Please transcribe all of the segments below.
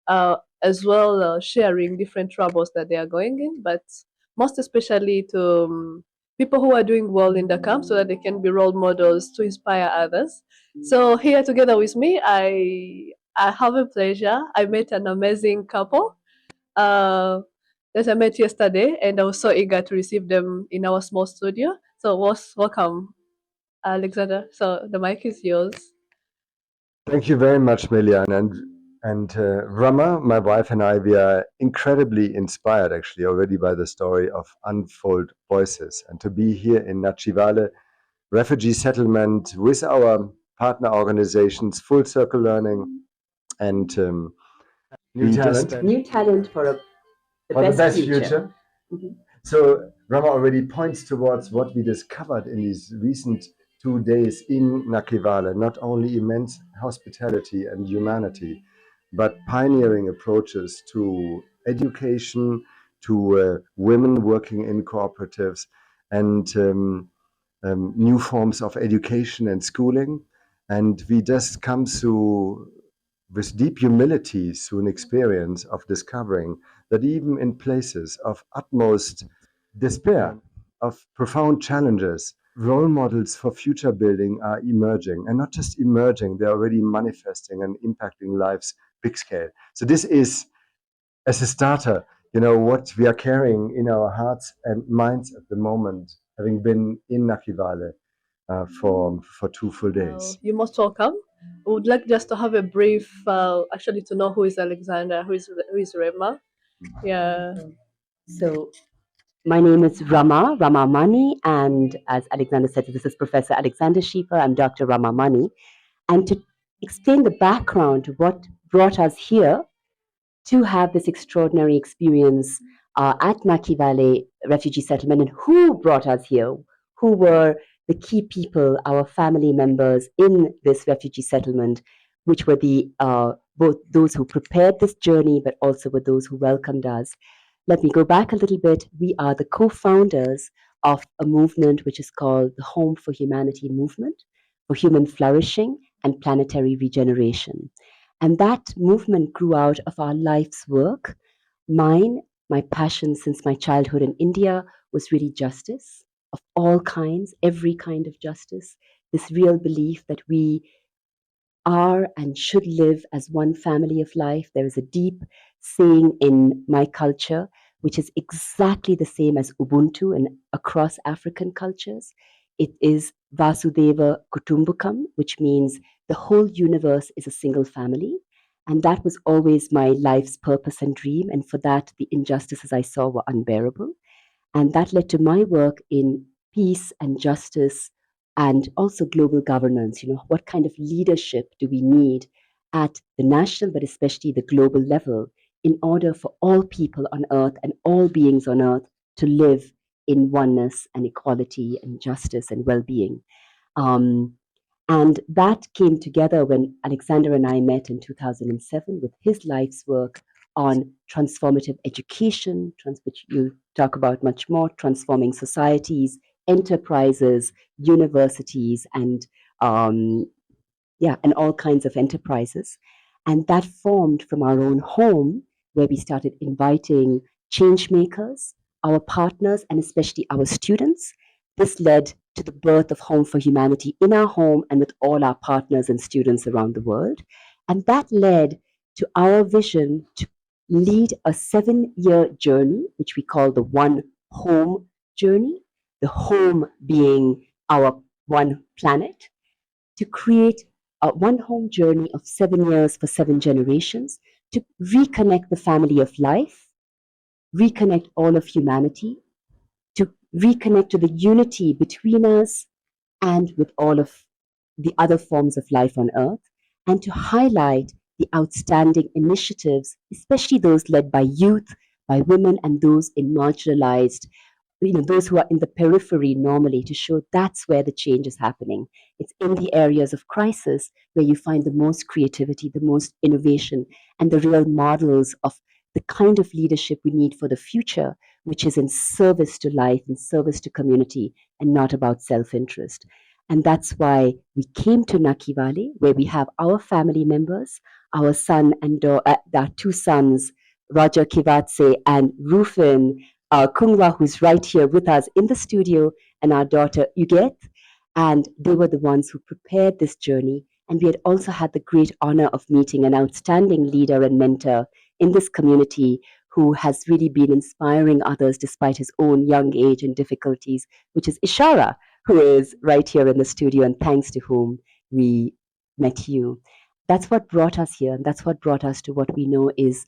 as well sharing different troubles that they are going in, but most especially to people who are doing well in the camp so that they can be role models to inspire others. So here together with me, I have a pleasure. I met an amazing couple uh, that I met yesterday, and I was so eager to receive them in our small studio. So, was welcome, Alexander. So the mic is yours. Thank you very much, Milian. And Rama, my wife, and I, we are incredibly inspired actually already by the story of Unfold Voices. And to be here in Nakivale Refugee Settlement with our partner organizations, Full Circle Learning, and new talent for the best future. Mhm. So Rama already points towards what we discovered in these recent 2 days in Nakivale, not only immense hospitality and humanity, but pioneering approaches to education, to women working in cooperatives, and new forms of education and schooling. And we just come through with deep humility through an experience of discovering that even in places of utmost despair, of profound challenges, role models for future building are emerging, and not just emerging, they're already manifesting and impacting lives big scale. So this is, as a starter, what we are carrying in our hearts and minds at the moment, having been in Nakivale for 2 full days. You're most welcome. I would like just to have a brief, actually, to know who is Alexander, who is Rema. Yeah. So my name is Rama Mani, and as Alexander said, this is Professor Alexander Schiefer. I'm Dr. Rama Mani. And to explain the background to what brought us here to have this extraordinary experience at Nakivale Refugee Settlement, and who brought us here, who were the key people, our family members in this refugee settlement, which were the both those who prepared this journey, but also were those who welcomed us. Let me go back a little bit. We are the co-founders of a movement which is called the Home for Humanity Movement for Human Flourishing and Planetary Regeneration. And that movement grew out of our life's work. My passion since my childhood in India was really justice of all kinds, every kind of justice, this real belief that we are and should live as one family of life. There is a deep saying in my culture, which is exactly the same as Ubuntu and across African cultures. It is Vasudeva Kutumbakam, which means the whole universe is a single family. And that was always my life's purpose and dream. And for that, the injustices I saw were unbearable. And that led to my work in peace and justice and also global governance. What kind of leadership do we need at the national, but especially the global level, in order for all people on earth and all beings on earth to live in oneness and equality and justice and well-being. And that came together when Alexander and I met in 2007 with his life's work on transformative education, which you'll talk about much more, transforming societies, enterprises, universities, and all kinds of enterprises. And that formed from our own home, where we started inviting change makers, our partners, and especially our students. This led to the birth of Home for Humanity in our home and with all our partners and students around the world. And that led to our vision to lead a 7-year journey, which we call the One Home journey, the home being our one planet, to create a one home journey of 7 years for 7 generations to reconnect the family of life, reconnect all of humanity, to reconnect to the unity between us and with all of the other forms of life on earth, and to highlight the outstanding initiatives, especially those led by youth, by women, and those in marginalized, those who are in the periphery normally, to show that's where the change is happening. It's in the areas of crisis where you find the most creativity, the most innovation, and the real models of the kind of leadership we need for the future, which is in service to life, in service to community, and not about self-interest. And that's why we came to Nakivale, where we have our family members, our son and our two sons, Roger Kivatse and Rufin Kungwa, who's right here with us in the studio, and our daughter Uget. And they were the ones who prepared this journey. And we had also had the great honor of meeting an outstanding leader and mentor in this community who has really been inspiring others despite his own young age and difficulties, which is Ishara, who is right here in the studio, and thanks to whom we met you. That's what brought us here, and that's what brought us to what we know is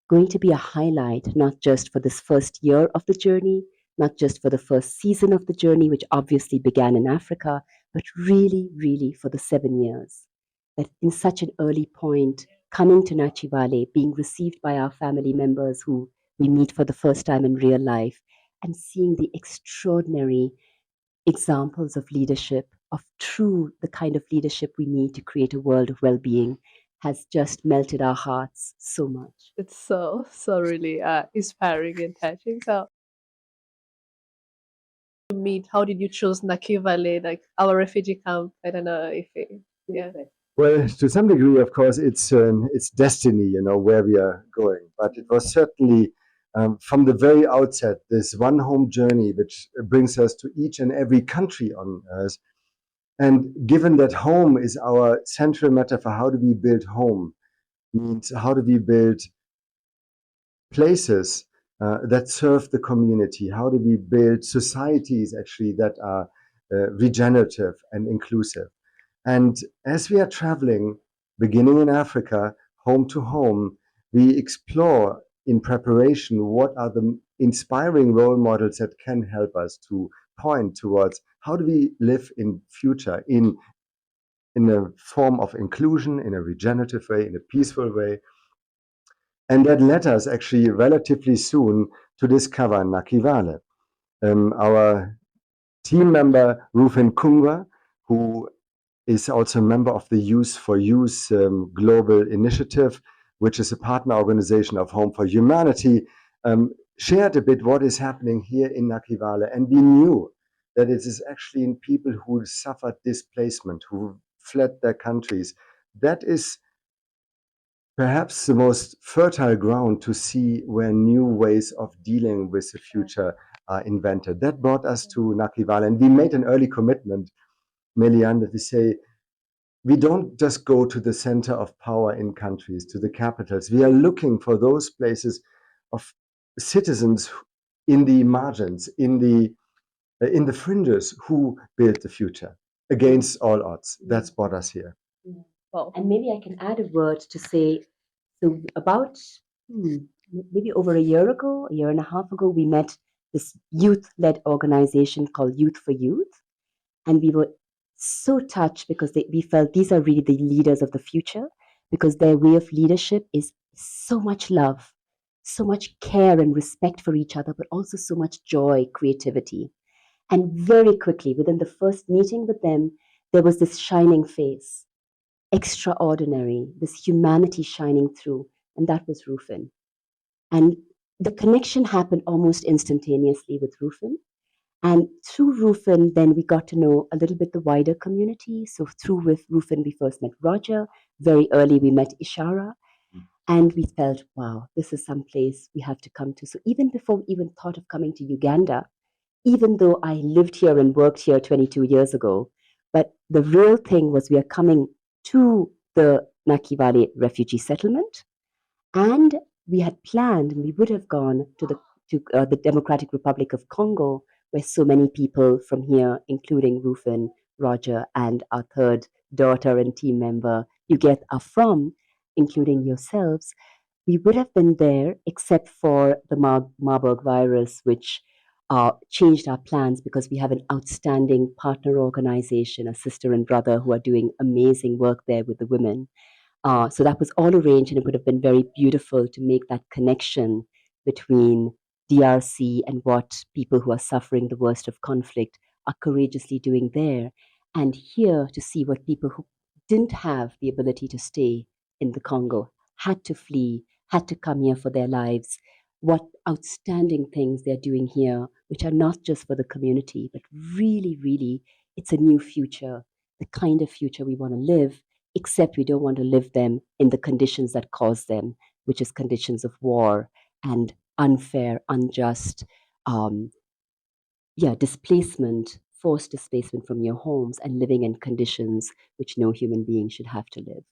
going to be a highlight, not just for this first year of the journey, not just for the first season of the journey, which obviously began in Africa, but really, really for the 7 years. That in such an early point, coming to Nachivale, being received by our family members who we meet for the first time in real life, and seeing the extraordinary examples of leadership, of true, the kind of leadership we need to create a world of well being, has just melted our hearts so much. It's so really inspiring and touching. So you meet, how did you choose Nakivale, like our refugee camp? I don't know if it, yeah. Well, to some degree, of course, it's destiny, you know, where we are going. But it was certainly from the very outset this one home journey, which brings us to each and every country on earth. And given that home is our central metaphor, how do we build home? Means how do we build places that serve the community? How do we build societies actually that are regenerative and inclusive? And as we are traveling, beginning in Africa, home to home, we explore in preparation what are the inspiring role models that can help us to point towards how do we live in future in a form of inclusion, in a regenerative way, in a peaceful way. And that led us actually relatively soon to discover Nakivale. Our team member, Rufin Kungwa, who is also a member of the Youth for Youth Global Initiative, which is a partner organization of Home for Humanity, shared a bit what is happening here in Nakivale. And we knew that it is actually in people who suffered displacement, who fled their countries. That is perhaps the most fertile ground to see where new ways of dealing with the future are invented. That brought us to Nakivale, and we made an early commitment, Melian, that we say, we don't just go to the center of power in countries, to the capitals. We are looking for those places of citizens in the margins, in the fringes, who build the future against all odds. That's brought us here. Well, and maybe I can add a word to say, so about maybe over a year and a half ago, we met this youth-led organization called Youth for Youth. And we were so touched because we felt these are really the leaders of the future, because their way of leadership is so much love, so much care and respect for each other, but also so much joy, creativity. And very quickly, within the first meeting with them, there was this shining face, extraordinary, this humanity shining through, and that was Rufin. And the connection happened almost instantaneously with Rufin. And through Rufin, then we got to know a little bit the wider community. So through with Rufin, we first met Roger. Very early, we met Ishara. And we felt, wow, this is some place we have to come to. So even before we even thought of coming to Uganda, even though I lived here and worked here 22 years ago, but the real thing was we are coming to the Nakivale refugee settlement, and we had planned, and we would have gone to the Democratic Republic of Congo, where so many people from here, including Rufin, Roger, and our third daughter and team member, Uget, are from, including yourselves. We would have been there except for the Marburg virus, which changed our plans because we have an outstanding partner organization, a sister and brother who are doing amazing work there with the women. So that was all arranged, and it would have been very beautiful to make that connection between DRC and what people who are suffering the worst of conflict are courageously doing there, and here to see what people who didn't have the ability to stay in the Congo, had to flee, had to come here for their lives, what outstanding things they're doing here, which are not just for the community, but really, really it's a new future, the kind of future we want to live, except we don't want to live them in the conditions that cause them, which is conditions of war and unfair, unjust, um, displacement, forced displacement from your homes and living in conditions which no human being should have to live.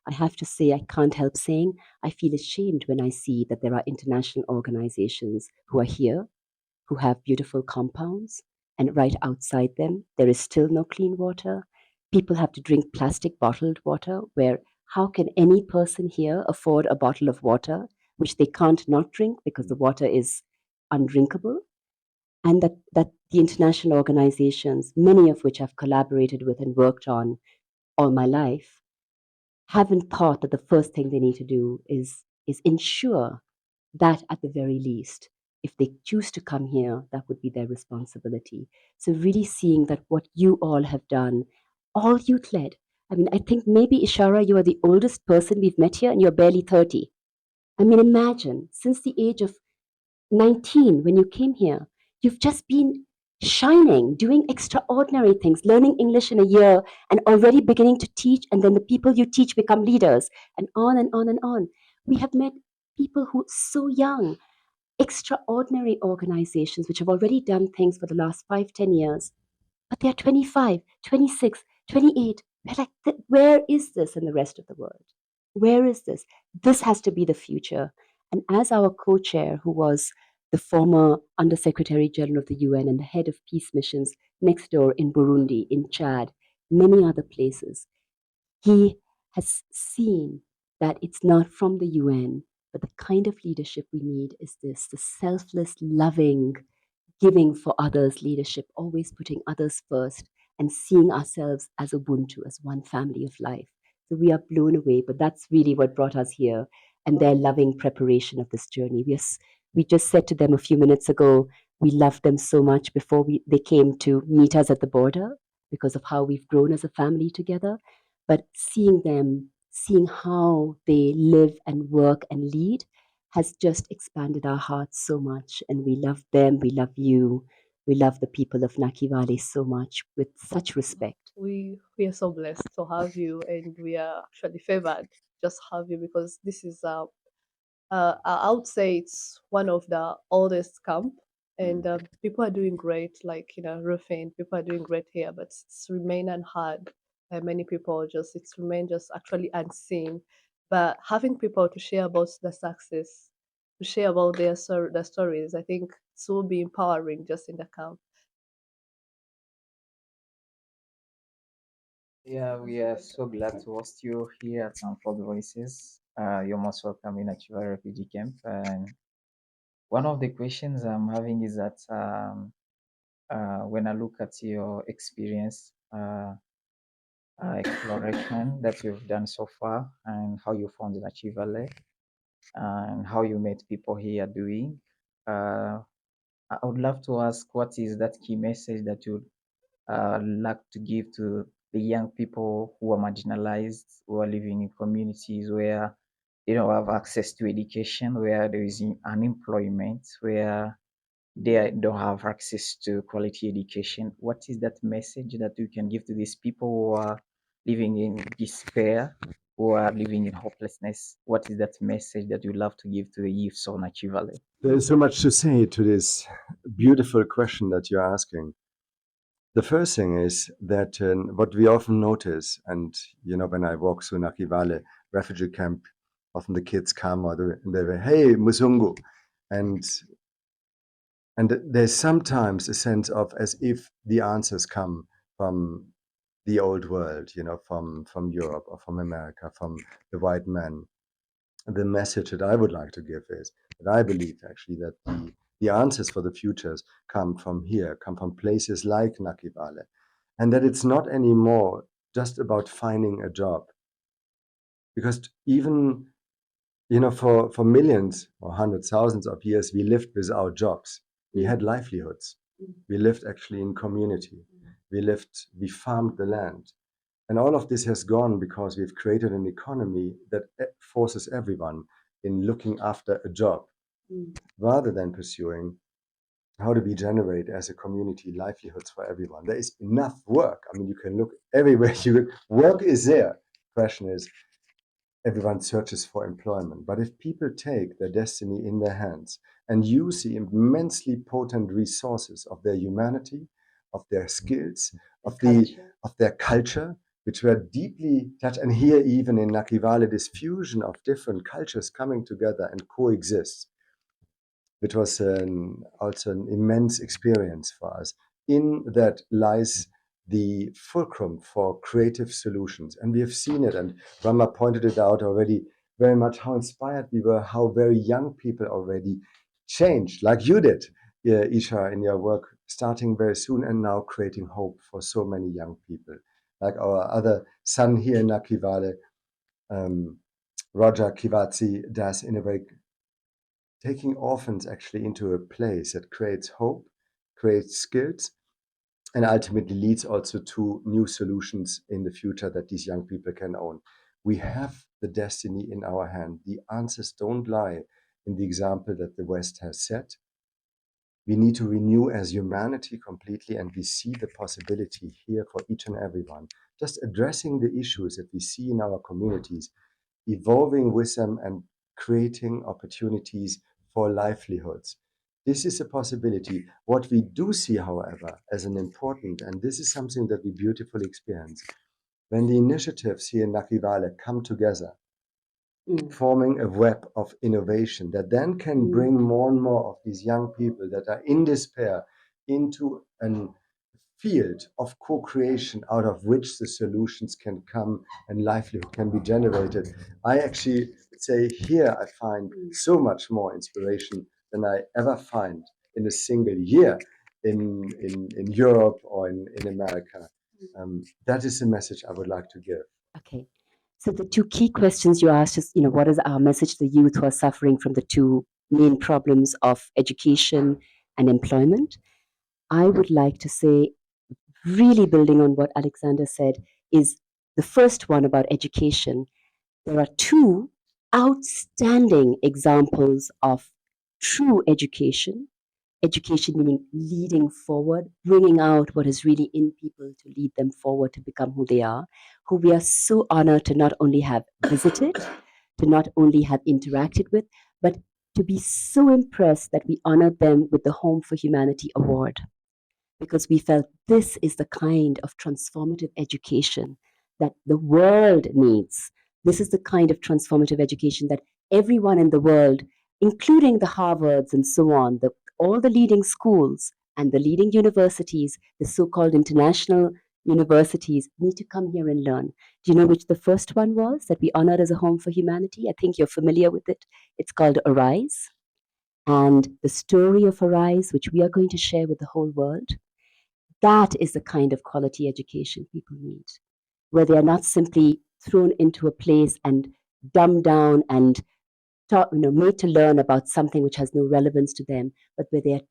I have to say, I can't help saying, I feel ashamed when I see that there are international organizations who are here, who have beautiful compounds, and right outside them, there is still no clean water. People have to drink plastic bottled water, where how can any person here afford a bottle of water, which they can't not drink because the water is undrinkable? And that the international organizations, many of which I've collaborated with and worked on all my life, haven't thought that the first thing they need to do is ensure that at the very least, if they choose to come here, that would be their responsibility. So really seeing that what you all have done, all youth led. I mean, I think maybe Ishara, you are the oldest person we've met here and you're barely 30. I mean, imagine since the age of 19 when you came here, you've just been shining, doing extraordinary things, learning English in a year and already beginning to teach. And then the people you teach become leaders and on and on and on. We have met people who so young, extraordinary organizations which have already done things for the last 5, 10 years, but they're 25, 26, 28. We're like, where is this in the rest of the world? Where is this? This has to be the future. And as our co chair, who was the former Undersecretary General of the UN and the head of peace missions next door in Burundi, in Chad, many other places, he has seen that it's not from the UN, but the kind of leadership we need is this, the selfless, loving, giving for others leadership, always putting others first and seeing ourselves as Ubuntu, as one family of life. So we are blown away, but that's really what brought us here and their loving preparation of this journey. We just said to them a few minutes ago, we loved them so much before they came to meet us at the border because of how we've grown as a family together. But seeing them, seeing how they live and work and lead, has just expanded our hearts so much. And we love them, we love you, we love the people of Nakivale so much with such respect. We are so blessed to have you, and we are actually favored just have you because this is I would say it's one of the oldest camp, and people are doing great. Like roofing, people are doing great here, but it's remain unheard. Many people it's remain just actually unseen. But having people to share about the success, to share about their stories, I think it will be empowering just in the camp. Yeah, we are so glad to host you here at Sanford Voices. You're most welcome in Nakivale Refugee Camp. And one of the questions I'm having is that when I look at your experience, exploration that you've done so far, and how you found Nakivale, and how you met people here doing, I would love to ask what is that key message that you like to give to the young people who are marginalized, who are living in communities where they don't have access to education, where there is unemployment, where they don't have access to quality education. What is that message that you can give to these people who are living in despair, who are living in hopelessness? What is that message that you love to give to the youth of Nachi Valley? There is so much to say to this beautiful question that you're asking. The first thing is that what we often notice, and when I walk through Nakivale refugee camp, often the kids come or they say, "Hey, Musungu," and there's sometimes a sense of as if the answers come from the old world, from Europe or from America, from the white man. The message that I would like to give is that I believe actually that the answers for the futures come from here, come from places like Nakivale, and that it's not anymore just about finding a job. Because even, for millions or hundreds, thousands of years, we lived without jobs. We had livelihoods. We lived actually in community. We farmed the land. And all of this has gone because we've created an economy that forces everyone in looking after a job rather than pursuing how do we generate as a community livelihoods for everyone? There is enough work. I mean, you can look everywhere. Work is there. Question is, everyone searches for employment. But if people take their destiny in their hands and use the immensely potent resources of their humanity, of their skills, of their culture, which were deeply touched, and here even in Nakivale, this fusion of different cultures coming together and coexist, which was also an immense experience for us. In that lies the fulcrum for creative solutions. And we have seen it, and Rama pointed it out already very much how inspired we were, how very young people already changed, like you did, Isha, in your work, starting very soon and now creating hope for so many young people. Like our other son here in Nakivale, Roger Kivatsi, does in a very taking orphans actually into a place that creates hope, creates skills, and ultimately leads also to new solutions in the future that these young people can own. We have the destiny in our hand. The answers don't lie in the example that the West has set. We need to renew as humanity completely, and we see the possibility here for each and everyone. Just addressing the issues that we see in our communities, evolving with them and creating opportunities for livelihoods. This is a possibility. What we do see, however, as an important, and this is something that we beautifully experience, when the initiatives here in Nakivale come together, forming a web of innovation that then can bring more and more of these young people that are in despair into a field of co-creation out of which the solutions can come and livelihood can be generated. I actually say here I find so much more inspiration than I ever find in a single year in Europe or in America. That is the message I would like to give. Okay. So the two key questions you asked is, what is our message to the youth who are suffering from the two main problems of education and employment? I would like to say, really building on what Alexander said, is the first one about education. There are two outstanding examples of true education. Education meaning leading forward, bringing out what is really in people to lead them forward to become who they are, who we are so honored to not only have visited, to not only have interacted with, but to be so impressed that we honored them with the Home for Humanity Award, because we felt this is the kind of transformative education that the world needs. This is the kind of transformative education that everyone in the world, including the Harvards and so on, all the leading schools and the leading universities, the so called international universities, need to come here and learn. Do you know which the first one was that we honored as a Home for Humanity? I think you're familiar with it. It's called Arise. And the story of Arise, which we are going to share with the whole world, that is the kind of quality education people need, where they are not simply thrown into a place and dumbed down and taught, made to learn about something which has no relevance to them, but where they are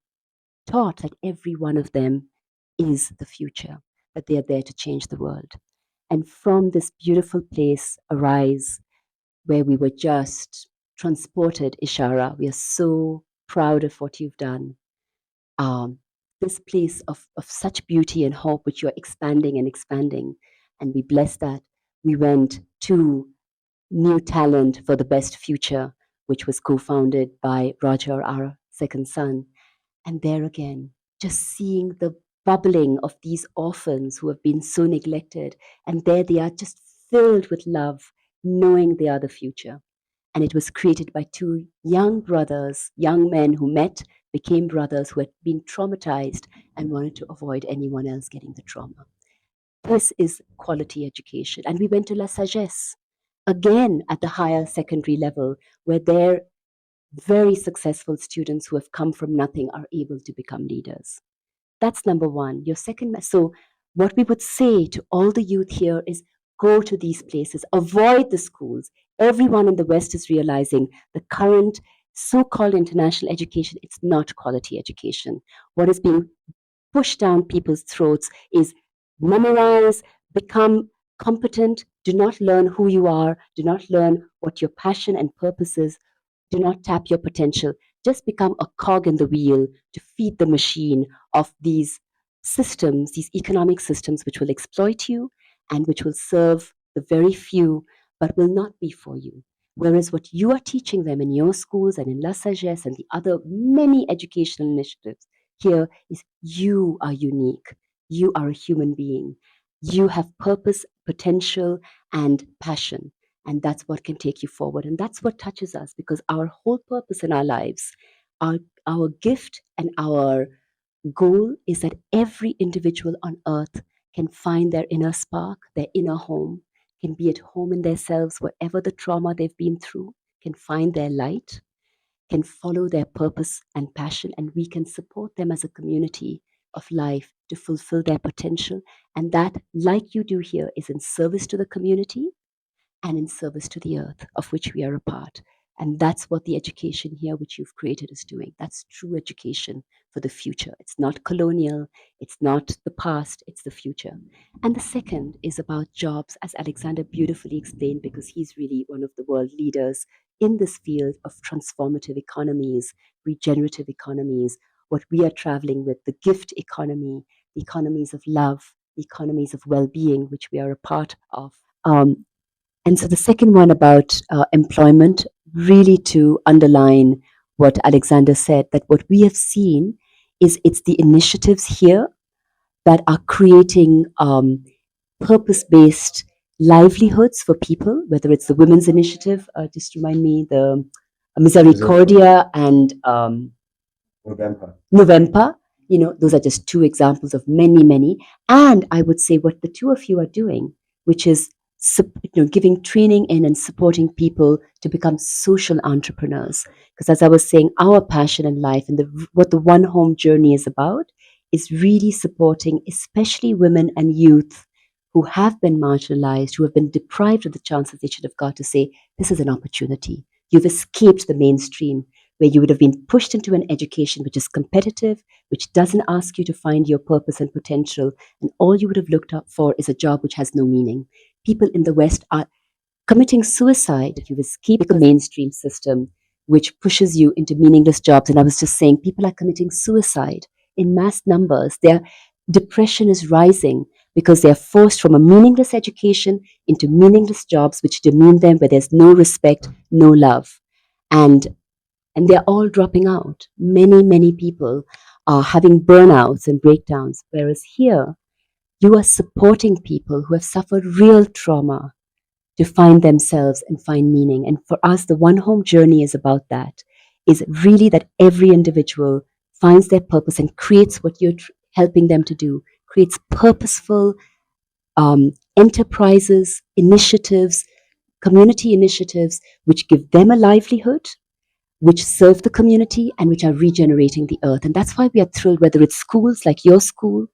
taught that every one of them is the future, that they are there to change the world. And from this beautiful place, Arise, where we were just transported, Ishara, we are so proud of what you've done. This place of such beauty and hope, which you're expanding and expanding. And we bless that. We went to New Talent for the Best Future, which was co founded by Roger, our second son. And there again, just seeing the bubbling of these orphans who have been so neglected. And there they are, just filled with love, knowing they are the future. And it was created by two young brothers, young men who met, became brothers, who had been traumatized and wanted to avoid anyone else getting the trauma. This is quality education. And we went to La Sagesse, again at the higher secondary level, where their very successful students who have come from nothing are able to become leaders. That's number one. Your second, so what we would say to all the youth here is go to these places, avoid the schools. Everyone in the West is realizing the current so-called international education, it's not quality education. What is being pushed down people's throats is memorize, become competent, do not learn who you are, do not learn what your passion and purpose is, do not tap your potential. just become a cog in the wheel to feed the machine of these systems, these economic systems which will exploit you and which will serve the very few but will not be for you. Whereas what you are teaching them in your schools and in La Sagesse and the other many educational initiatives here is you are unique. You are a human being. You have purpose, potential, and passion. And that's what can take you forward. And that's what touches us because our whole purpose in our lives, our gift and our goal is that every individual on earth can find their inner spark, their inner home, can be at home in themselves, whatever the trauma they've been through, can find their light, can follow their purpose and passion, and we can support them as a community of life to fulfill their potential. And that, like you do here, is in service to the community and in service to the earth of which we are a part. And that's what the education here, which you've created, is doing. That's true education for the future. It's not colonial, it's not the past, it's the future. And the second is about jobs, as Alexander beautifully explained, because he's really one of the world leaders in this field of transformative economies, regenerative economies, what we are traveling with, the gift economy, the economies of love, the economies of well being, which we are a part of. And so the second one about employment, really to underline what Alexander said, that what we have seen is it's the initiatives here that are creating purpose-based livelihoods for people, whether it's the women's initiative, just remind me, the Misericordia and November. Those are just two examples of many, many. And I would say what the two of you are doing, which is giving training in and supporting people to become social entrepreneurs. Because as I was saying, our passion in life and what the One Home journey is about is really supporting especially women and youth who have been marginalized, who have been deprived of the chances they should have got, to say, this is an opportunity. You've escaped the mainstream where you would have been pushed into an education which is competitive, which doesn't ask you to find your purpose and potential, and all you would have looked up for is a job which has no meaning. People in the West are committing suicide. You've escaped the mainstream system, which pushes you into meaningless jobs. And I was just saying, people are committing suicide in mass numbers. Their depression is rising because they're forced from a meaningless education into meaningless jobs, which demean them, where there's no respect, no love. And they're all dropping out. Many, many people are having burnouts and breakdowns. Whereas here, you are supporting people who have suffered real trauma to find themselves and find meaning. And for us, the One Home journey is about that, is really that every individual finds their purpose and creates what you're helping them to do, creates purposeful enterprises, initiatives, community initiatives, which give them a livelihood, which serve the community and which are regenerating the earth. And that's why we are thrilled, whether it's schools like your school,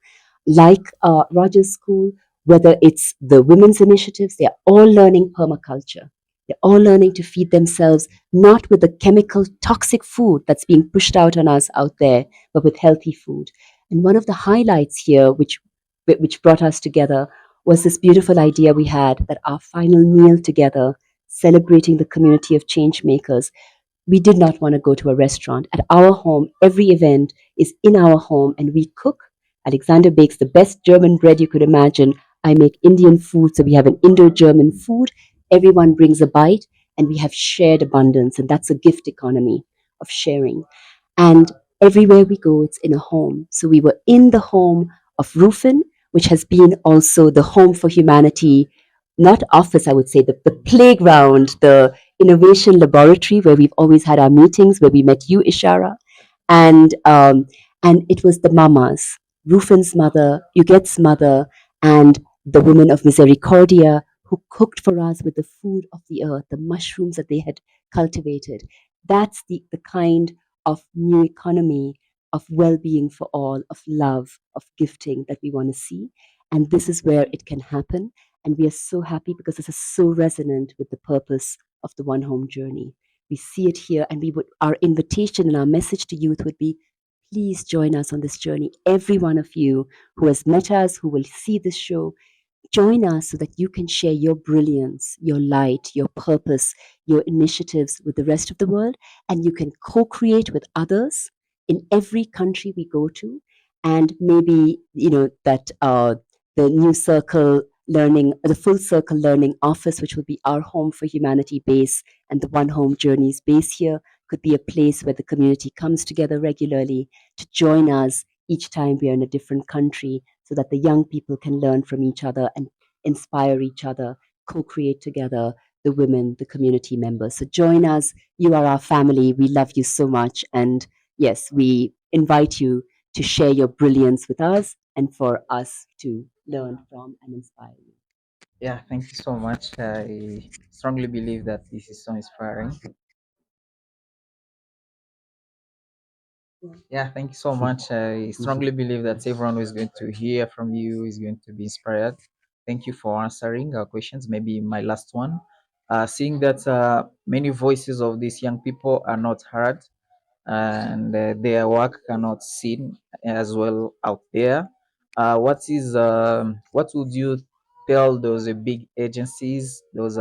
like Roger's school, whether it's the women's initiatives, they're all learning permaculture. They're all learning to feed themselves, not with the chemical toxic food that's being pushed out on us out there, but with healthy food. And one of the highlights here, which brought us together, was this beautiful idea we had that our final meal together, celebrating the community of change makers, we did not want to go to a restaurant. At our home, every event is in our home and we cook. Alexander bakes the best German bread you could imagine. I make Indian food, so we have an Indo-German food. Everyone brings a bite and we have shared abundance, and that's a gift economy of sharing. And everywhere we go, it's in a home. So we were in the home of Rufin, which has been also the home for humanity, not office, I would say, the playground, the innovation laboratory where we've always had our meetings, where we met you, Ishara. And it was the mamas, Rufin's mother, Yuget's mother, and the women of Misericordia who cooked for us with the food of the earth, the mushrooms that they had cultivated. That's the kind of new economy of well-being for all, of love, of gifting that we want to see. And this is where it can happen. And we are so happy because this is so resonant with the purpose of the One Home journey. We see it here, and our invitation and our message to youth would be, please join us on this journey. Every one of you who has met us, who will see this show, Join us so that you can share your brilliance, your light, your purpose, your initiatives with the rest of the world, and you can co-create with others in every country we go to. And maybe, that the new circle learning, the full circle learning office, which will be our home for humanity base, and the one home journeys base here could be a place where the community comes together regularly to join us each time we are in a different country, so that the young people can learn from each other and inspire each other, co-create together, the women, the community members. So join us. You are our family. We love you so much. And yes, we invite you to share your brilliance with us and for us to learn from and inspire you. Yeah, thank you so much. I strongly believe that this is so inspiring. Yeah, thank you so much. I strongly believe that everyone who is going to hear from you is going to be inspired. Thank you for answering our questions. Maybe my last one. Seeing that many voices of these young people are not heard, and their work cannot seen as well out there. What would you tell those big agencies, those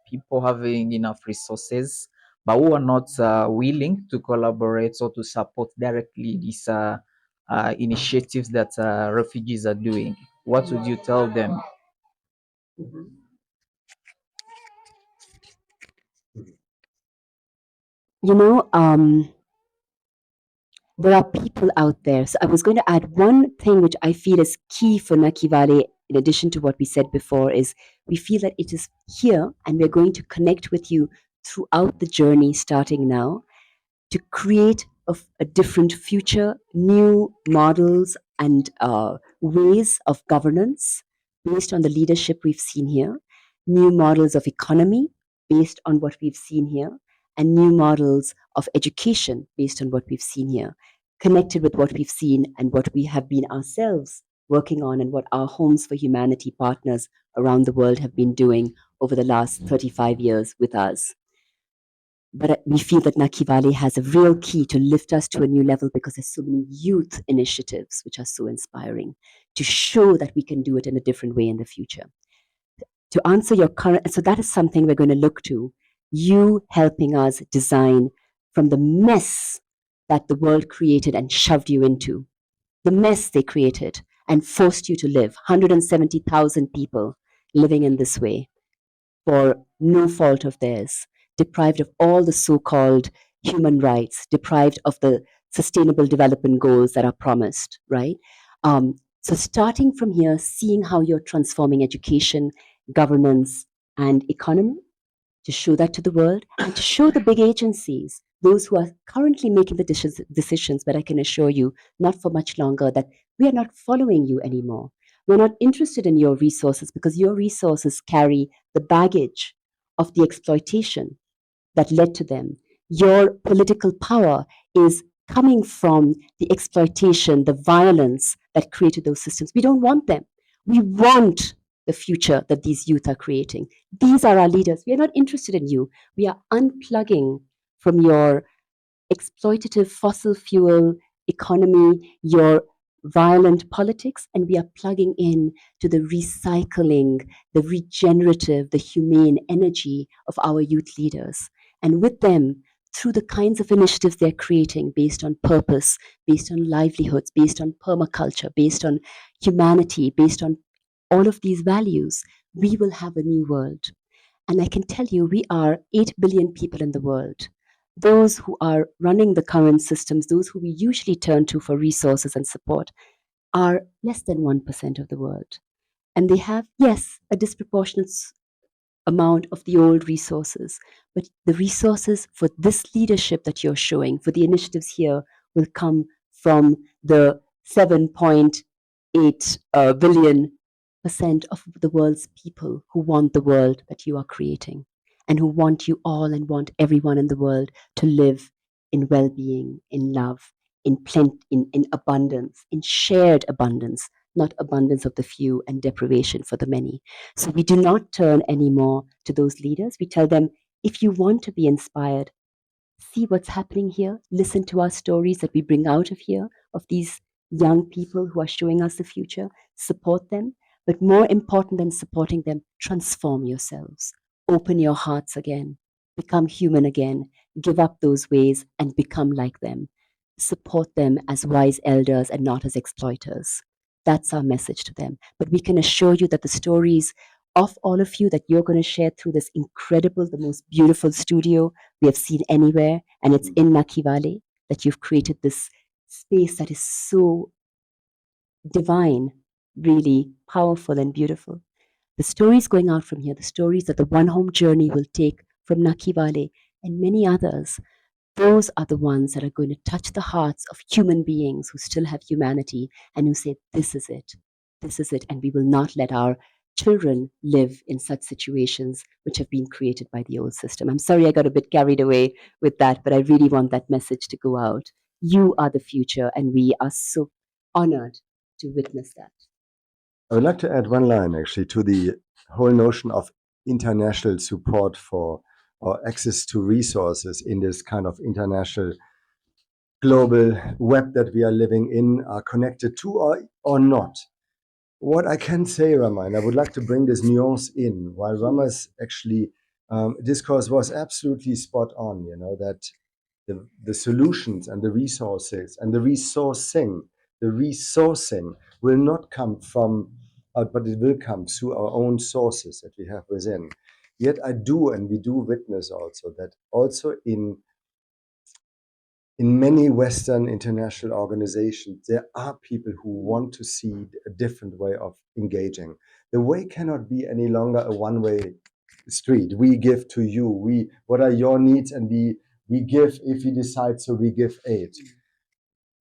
people having enough resources, but who are not willing to collaborate or to support directly these initiatives that refugees are doing? What would you tell them? You know, there are people out there. So I was going to add one thing which I feel is key for Nakivale, in addition to what we said before, is we feel that it is here and we're going to connect with you throughout the journey starting now to create a different future, new models and ways of governance based on the leadership we've seen here, new models of economy based on what we've seen here, and new models of education based on what we've seen here, connected with what we've seen and what we have been ourselves working on and what our Homes for Humanity partners around the world have been doing over the last 35 years with us. But we feel that Nakivale has a real key to lift us to a new level because there's so many youth initiatives which are so inspiring to show that we can do it in a different way in the future. To answer your current, so that is something we're going to look to, you helping us design from the mess that the world created and shoved you into, the mess they created and forced you to live, 170,000 people living in this way for no fault of theirs, deprived of all the so called human rights, deprived of the sustainable development goals that are promised, right? So, starting from here, seeing how you're transforming education, governance, and economy to show that to the world and to show the big agencies, those who are currently making the decisions, but I can assure you, not for much longer, that we are not following you anymore. We're not interested in your resources because your resources carry the baggage of the exploitation that led to them. Your political power is coming from the exploitation, the violence that created those systems. We don't want them. We want the future that these youth are creating. These are our leaders. We are not interested in you. We are unplugging from your exploitative fossil fuel economy, your violent politics, and we are plugging in to the recycling, the regenerative, the humane energy of our youth leaders. And with them, through the kinds of initiatives they're creating based on purpose, based on livelihoods, based on permaculture, based on humanity, based on all of these values, we will have a new world. And I can tell you, we are 8 billion people in the world. Those who are running the current systems, those who we usually turn to for resources and support, are less than 1% of the world. And they have, yes, a disproportionate amount of the old resources. But the resources for this leadership that you're showing, for the initiatives here, will come from the 7.8 billion percent of the world's people who want the world that you are creating and who want you all and want everyone in the world to live in well-being, in love, in plenty, in abundance, in shared abundance, not abundance of the few and deprivation for the many. So we do not turn anymore to those leaders. We tell them, if you want to be inspired, see what's happening here, listen to our stories that we bring out of here, of these young people who are showing us the future, support them, But more important than supporting them, transform yourselves. Open your hearts again. Become human again. Give up those ways and become like them. Support them as wise elders and not as exploiters. That's our message to them. But we can assure you that the stories of all of you that you're going to share through this incredible, the most beautiful studio we have seen anywhere, and it's in Nakivale, that you've created this space that is so divine, really powerful and beautiful. The stories going out from here, the stories that the One Home journey will take from Nakivale and many others, those are the ones that are going to touch the hearts of human beings who still have humanity and who say, this is it, and we will not let our children live in such situations which have been created by the old system. I'm sorry I got a bit carried away with that, but I really want that message to go out. You are the future, and we are so honored to witness that. I would like to add one line actually to the whole notion of international support for or access to resources in this kind of international global web that we are living in, are connected to or not. What I can say, Rama, and I would like to bring this nuance in, while Rama's actually discourse was absolutely spot on, that the solutions and the resources and the resourcing will not come from out, but it will come through our own sources that we have within. Yet I do, and we do witness also that also in many Western international organizations, there are people who want to see a different way of engaging. The way cannot be any longer a one-way street. We give to you. What are your needs? And we give if we decide, so we give aid.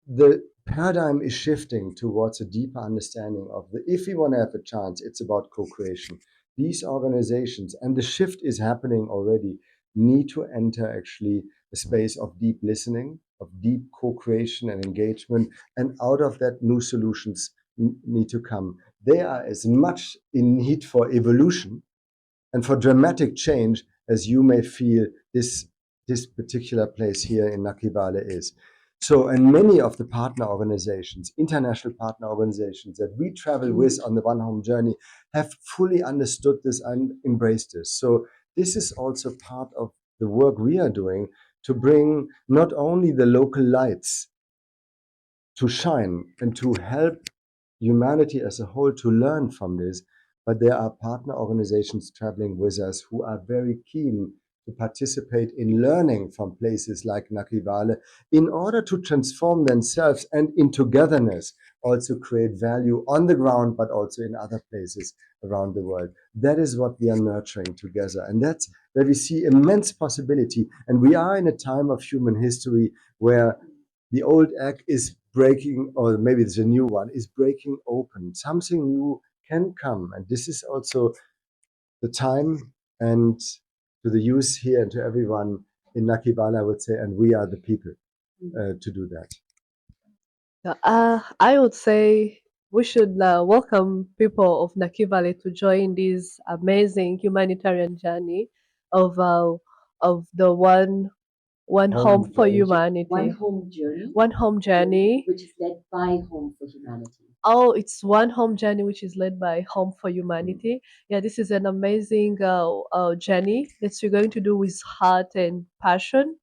The paradigm is shifting towards a deeper understanding of if we want to have a chance, it's about co-creation. These organizations, and the shift is happening already, need to enter actually a space of deep listening, of deep co-creation and engagement, and out of that new solutions need to come. They are as much in need for evolution and for dramatic change as you may feel this particular place here in Nakivale is. So, and many of the partner organizations, international partner organizations that we travel with on the One Home journey have fully understood this and embraced this. So this is also part of the work we are doing to bring not only the local lights to shine and to help humanity as a whole to learn from this, but there are partner organizations traveling with us who are very keen to participate in learning from places like Nakivale in order to transform themselves and in togetherness also create value on the ground, but also in other places around the world. That is what we are nurturing together. And that's where we see immense possibility. And we are in a time of human history where the old egg is breaking, or maybe it's a new one, is breaking open. Something new can come. And this is also the time, and to the youth here and to everyone in Nakivale, I would say, and we are the people to do that. I would say we should welcome people of Nakivale to join this amazing humanitarian journey of the one home for humanity. One Home journey, One home journey. which is led by Home for Humanity. Oh, it's One Home Journey, which is led by Home for Humanity. Yeah, this is an amazing journey that we're going to do with heart and passion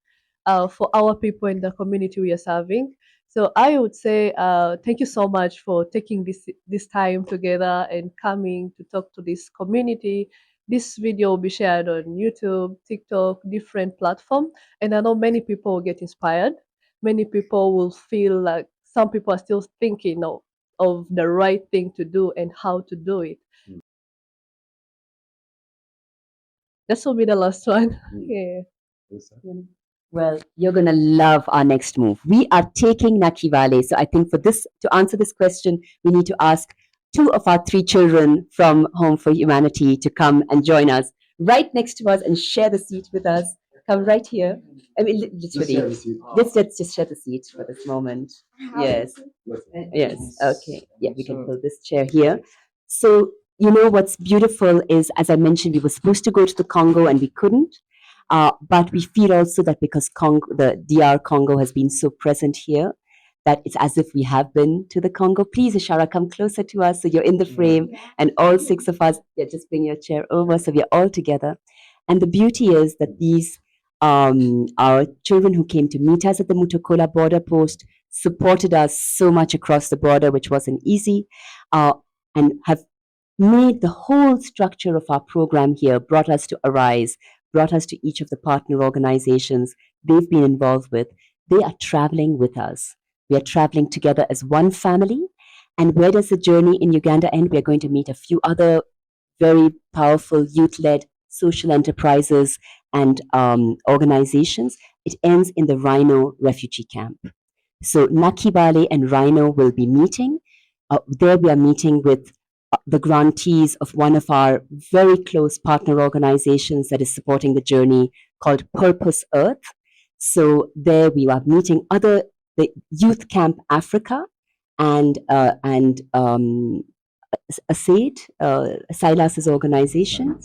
for our people in the community we are serving. So I would say thank you so much for taking this time together and coming to talk to this community. This video will be shared on YouTube, TikTok, different platform, and I know many people will get inspired. Many people will feel like some people are still thinking of the right thing to do and how to do it. This will be the last one. Yeah. Well, you're going to love our next move. We are taking Nakivale. So I think to answer this question, we need to ask two of our three children from Home for Humanity to come and join us right next to us and share the seat with us. Come right here. I mean, literally. Let's just share the seat for this moment. Yes. Yes. Okay. Yeah, we can pull this chair here. So, what's beautiful is, as I mentioned, we were supposed to go to the Congo and we couldn't. But we feel also that because the DR Congo has been so present here, that it's as if we have been to the Congo. Please, Ishara, come closer to us so you're in the frame, and all six of us, yeah, just bring your chair over so we're all together. And the beauty is that these our children who came to meet us at the Mutokola border post supported us so much across the border, which wasn't easy, and have made the whole structure of our program here, brought us to Arise, brought us to each of the partner organizations they've been involved with. They are traveling with us. We are traveling together as one family. And where does the journey in Uganda end? We're going to meet a few other very powerful youth-led social enterprises and organizations. It ends in the Rhino refugee camp. So Nakivale and Rhino will be meeting. There we are meeting with the grantees of one of our very close partner organizations that is supporting the journey called Purpose Earth. So there we are meeting the Youth Camp Africa and ASAID, Silas's organization,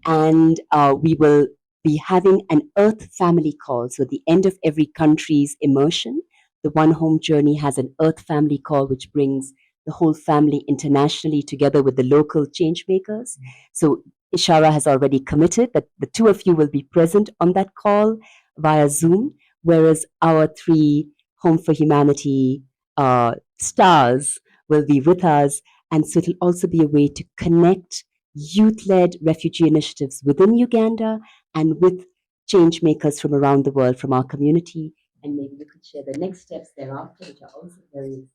and we will be having an Earth Family call. So at the end of every country's immersion, the One Home Journey has an Earth Family call, which brings the whole family internationally together with the local change makers. So Ishara has already committed that the two of you will be present on that call via Zoom, whereas our three Home for Humanity stars will be with us. And so it'll also be a way to connect youth-led refugee initiatives within Uganda and with change makers from around the world, from our community. And maybe you could share the next steps thereafter, which are also very exciting.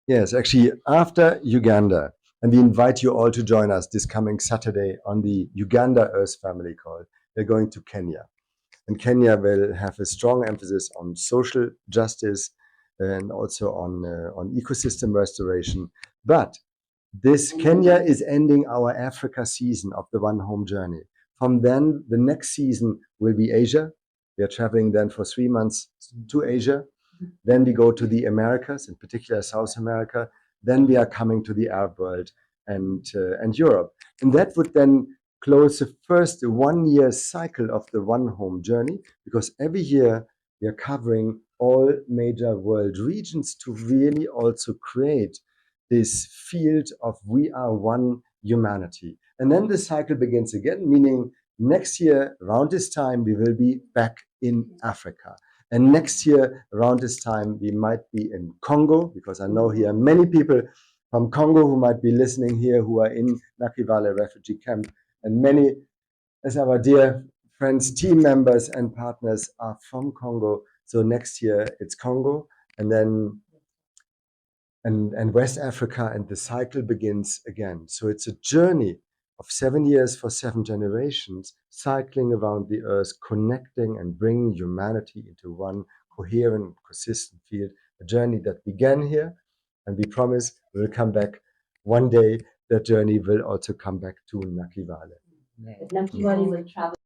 Yes, actually, after Uganda, and we invite you all to join us this coming Saturday on the Uganda Earth Family Call. We're going to Kenya. And Kenya will have a strong emphasis on social justice and also on ecosystem restoration. But this Kenya is ending our Africa season of the One Home Journey. From then, the next season will be Asia. We are traveling then for 3 months to Asia. Then we go to the Americas, in particular South America. Then we are coming to the Arab world and Europe. And that would then close the first 1 year cycle of the One Home Journey, because every year we are covering all major world regions to really also create this field of we are one humanity. And then the cycle begins again, meaning next year around this time we will be back in Africa. And next year around this time we might be in Congo, because I know here are many people from Congo who might be listening here who are in Nakivale Refugee Camp, and many as our dear friends, team members and partners are from Congo. So next year it's Congo, and then and West Africa, and the cycle begins again. So it's a journey of 7 years for 7 generations, cycling around the earth, connecting and bringing humanity into one coherent, consistent field, a journey that began here, and we promise we'll come back one day. That journey will also come back to Nakivale. Nakivale will travel